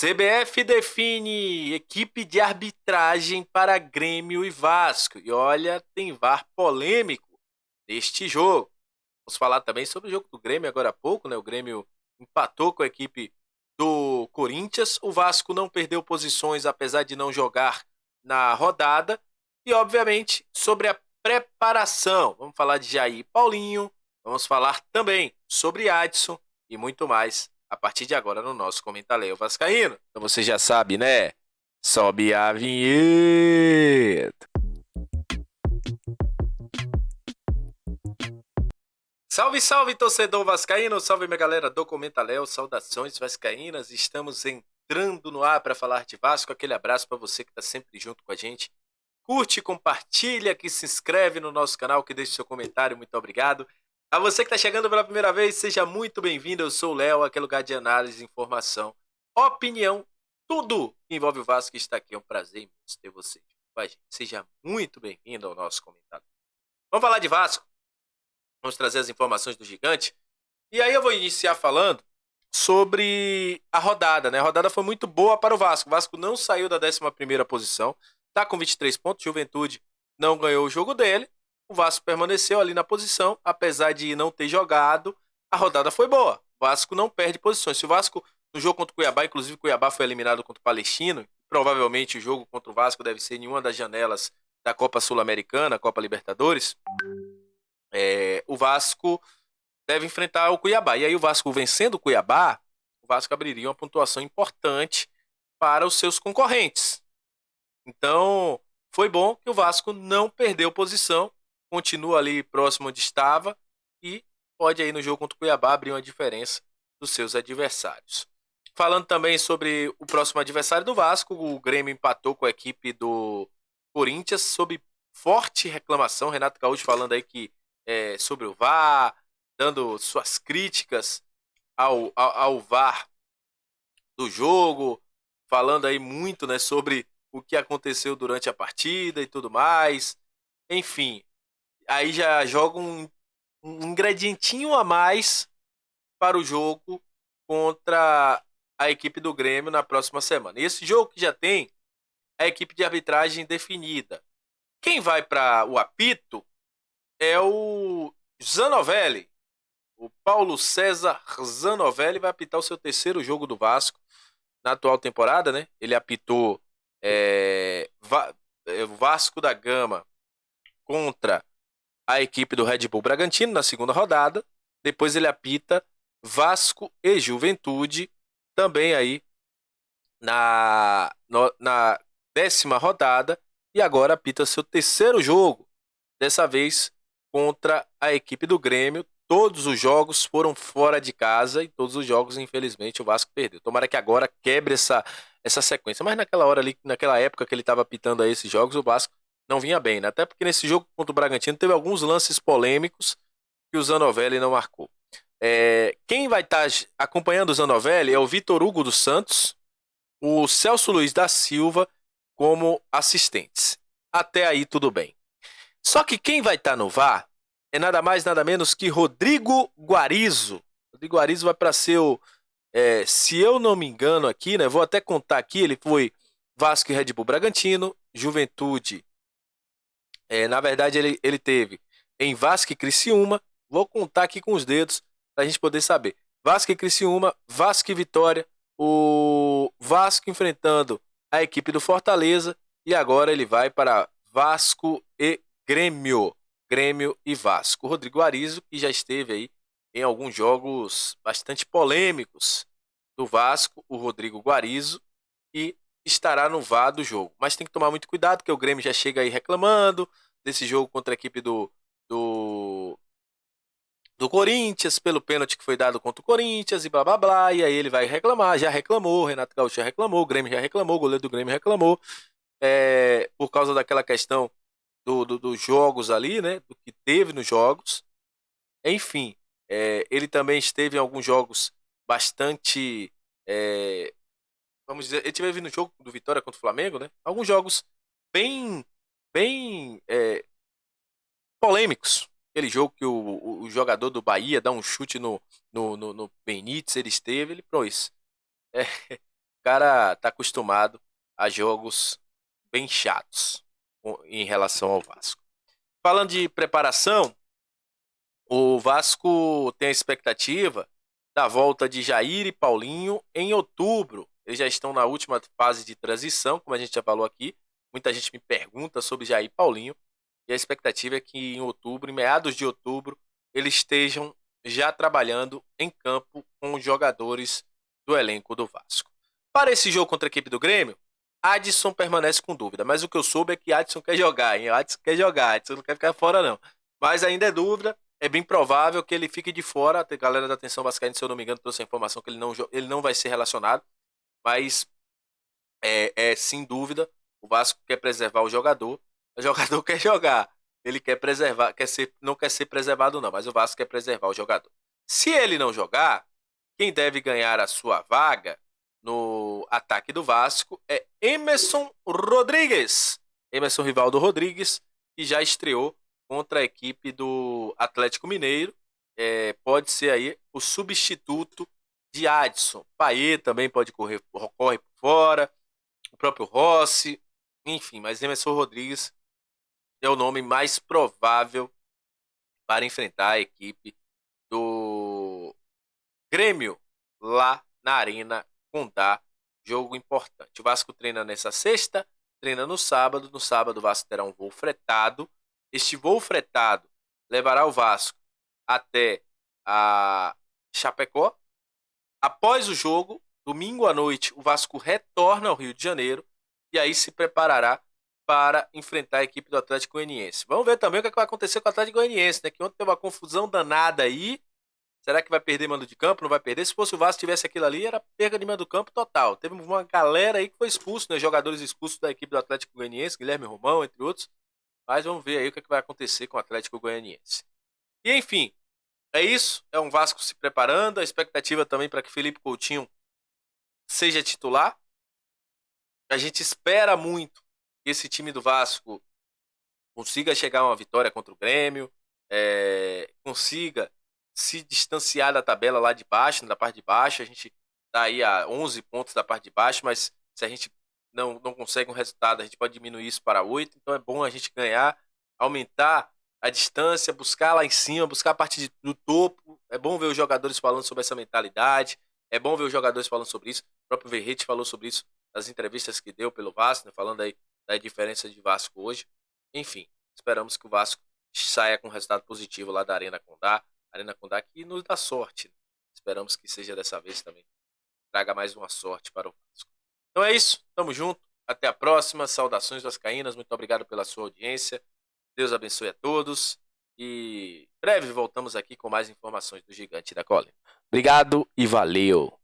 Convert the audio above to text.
CBF define equipe de arbitragem para Grêmio e Vasco. E olha, tem VAR polêmico neste jogo. Vamos falar também sobre o jogo do Grêmio agora há pouco, né? O Grêmio empatou com a equipe do Corinthians. O Vasco não perdeu posições, apesar de não jogar na rodada. E, obviamente, sobre a preparação. Vamos falar de Jair e Paulinho. Vamos falar também sobre Adson e muito mais a partir de agora no nosso Comentário Vascaíno. Então você já sabe, né? Sobe a vinheta. Salve, salve, torcedor vascaíno, salve minha galera do Comentário, saudações vascaínas, estamos entrando no ar para falar de Vasco, aquele abraço para você que está sempre junto com a gente, curte, compartilha, que se inscreve no nosso canal, que deixe seu comentário, muito obrigado. A você que está chegando pela primeira vez, seja muito bem-vindo, eu sou o Léo, aquele lugar de análise, informação, opinião, tudo que envolve o Vasco está aqui, é um prazer imenso ter você com a gente, seja muito bem-vindo ao nosso comentário. Vamos falar de Vasco. Vamos trazer as informações do gigante. E aí eu vou iniciar falando sobre a rodada, né? A rodada foi muito boa para o Vasco. O Vasco não saiu da 11ª posição. Tá com 23 pontos. Juventude não ganhou o jogo dele. O Vasco permaneceu ali na posição. Apesar de não ter jogado, a rodada foi boa. O Vasco não perde posições. Se o Vasco, no jogo contra o Cuiabá, inclusive o Cuiabá foi eliminado contra o Palestino, provavelmente o jogo contra o Vasco deve ser em uma das janelas da Copa Sul-Americana, Copa Libertadores. O Vasco deve enfrentar o Cuiabá. E aí o Vasco vencendo o Cuiabá, o Vasco abriria uma pontuação importante para os seus concorrentes. Então, foi bom que o Vasco não perdeu posição, continua ali próximo onde estava e pode aí no jogo contra o Cuiabá abrir uma diferença dos seus adversários. Falando também sobre o próximo adversário do Vasco, o Grêmio empatou com a equipe do Corinthians sob forte reclamação. Renato Gaúcho falando aí que sobre o VAR, dando suas críticas ao VAR do jogo, falando aí muito, né, sobre o que aconteceu durante a partida e tudo mais. Enfim, aí já joga um ingredientinho a mais para o jogo contra a equipe do Grêmio na próxima semana. E esse jogo que já tem a equipe de arbitragem definida. Quem vai para o apito é o Zanovelli. O Paulo César Zanovelli vai apitar o seu terceiro jogo do Vasco na atual temporada, né? Ele apitou o Vasco da Gama contra a equipe do Red Bull Bragantino na segunda rodada. Depois ele apita Vasco e Juventude também aí na 10ª rodada. E agora apita seu terceiro jogo, dessa vez contra a equipe do Grêmio. Todos os jogos foram fora de casa e todos os jogos, infelizmente, o Vasco perdeu. Tomara que agora quebre essa sequência. Mas naquela época que ele estava apitando a esses jogos, o Vasco não vinha bem, né? Até porque nesse jogo contra o Bragantino teve alguns lances polêmicos que o Zanovelli não marcou. Quem vai estar acompanhando o Zanovelli é o Vitor Hugo dos Santos, o Celso Luiz da Silva como assistentes. Até aí tudo bem. Só que quem vai estar no VAR é nada mais, nada menos que Rodrigo Guarizo. Rodrigo Guarizo vai para ser se eu não me engano aqui, né? Vou até contar aqui, ele foi Vasco e Red Bull Bragantino, Juventude. Na verdade, ele teve em Vasco e Criciúma. Vou contar aqui com os dedos para a gente poder saber. Vasco e Criciúma, Vasco e Vitória, o Vasco enfrentando a equipe do Fortaleza e agora ele vai para Vasco e Grêmio e Vasco. O Rodrigo Arizo, que já esteve aí em alguns jogos bastante polêmicos do Vasco, o Rodrigo Guarizo, e estará no VAR do jogo. Mas tem que tomar muito cuidado, porque o Grêmio já chega aí reclamando desse jogo contra a equipe do Corinthians, pelo pênalti que foi dado contra o Corinthians e blá blá blá, e aí ele vai reclamar, já reclamou, o Renato Gaúcho já reclamou, o Grêmio já reclamou, o goleiro do Grêmio reclamou, por causa daquela questão dos jogos ali, né, do que teve nos jogos. Enfim, ele também esteve em alguns jogos bastante, vamos dizer, ele esteve no jogo do Vitória contra o Flamengo, né, alguns jogos bem polêmicos. Aquele jogo que o jogador do Bahia dá um chute no Benítez, ele esteve, ele pôs. cara tá acostumado a jogos bem chatos em relação ao Vasco. Falando de preparação, o Vasco tem a expectativa da volta de Jair e Paulinho em outubro. Eles já estão na última fase de transição, como a gente já falou aqui. Muita gente me pergunta sobre Jair e Paulinho. E a expectativa é que em outubro, em meados de outubro, eles estejam já trabalhando em campo com os jogadores do elenco do Vasco. Para esse jogo contra a equipe do Grêmio, Adson permanece com dúvida. Mas o que eu soube é que Adson quer jogar, hein? Adson quer jogar, Adson não quer ficar fora, não. Mas ainda é dúvida. É bem provável que ele fique de fora. A galera da Atenção Vascaína, se eu não me engano, trouxe a informação que ele não vai ser relacionado. Mas sem dúvida, o Vasco quer preservar o jogador. O jogador quer jogar. Ele quer preservar, não quer ser preservado, não, mas o Vasco quer preservar o jogador. Se ele não jogar, quem deve ganhar a sua vaga no ataque do Vasco é Emerson Rodrigues. Emerson Rivaldo Rodrigues, que já estreou contra a equipe do Atlético Mineiro. Pode ser aí o substituto de Adson. Payet também corre por fora. O próprio Rossi. Enfim, mas Emerson Rodrigues é o nome mais provável para enfrentar a equipe do Grêmio lá na Arena Condá. Jogo importante. O Vasco treina nessa sexta, treina no sábado. No sábado o Vasco terá um voo fretado. Este voo fretado levará o Vasco até a Chapecó. Após o jogo, domingo à noite, o Vasco retorna ao Rio de Janeiro e aí se preparará para enfrentar a equipe do Atlético Goianiense. Vamos ver também o que vai acontecer com o Atlético Goianiense, né? Que ontem teve uma confusão danada aí. Será que vai perder mando de campo? Não vai perder? Se fosse o Vasco tivesse aquilo ali, era perda de mando do campo total. Teve uma galera aí que foi expulso, né? Jogadores expulsos da equipe do Atlético Goianiense, Guilherme Romão, entre outros. Mas vamos ver aí o que vai acontecer com o Atlético Goianiense. E enfim, é isso. É um Vasco se preparando. A expectativa também para que Felipe Coutinho seja titular. A gente espera muito que esse time do Vasco consiga chegar a uma vitória contra o Grêmio, consiga se distanciar da tabela lá de baixo, da parte de baixo. A gente está aí a 11 pontos da parte de baixo, mas se a gente não consegue um resultado, a gente pode diminuir isso para 8. Então é bom a gente ganhar, aumentar a distância, buscar lá em cima, buscar a parte do topo. É bom ver os jogadores falando sobre essa mentalidade, é bom ver os jogadores falando sobre isso. O próprio Verratti falou sobre isso nas entrevistas que deu pelo Vasco, né, falando aí da diferença de Vasco hoje. Enfim, esperamos que o Vasco saia com um resultado positivo lá da Arena Condá. Arena Condá que nos dá sorte. Né? Esperamos que seja dessa vez também. Traga mais uma sorte para o Vasco. Então é isso. Tamo junto. Até a próxima. Saudações vascaínas. Muito obrigado pela sua audiência. Deus abençoe a todos. E breve voltamos aqui com mais informações do Gigante da Colina. Obrigado e valeu.